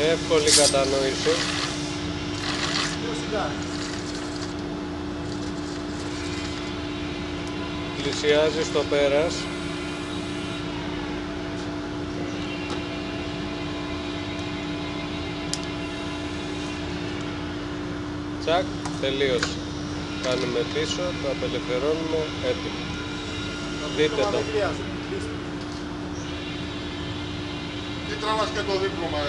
Εύκολη κατανόηση. Πλησιάζει στο πέρας. Τσακ, τελείωσε. Κάνουμε πίσω, το απελευθερώνουμε, έτοιμο. Δείτε το. Τι τραβάς και το δίπλωμα,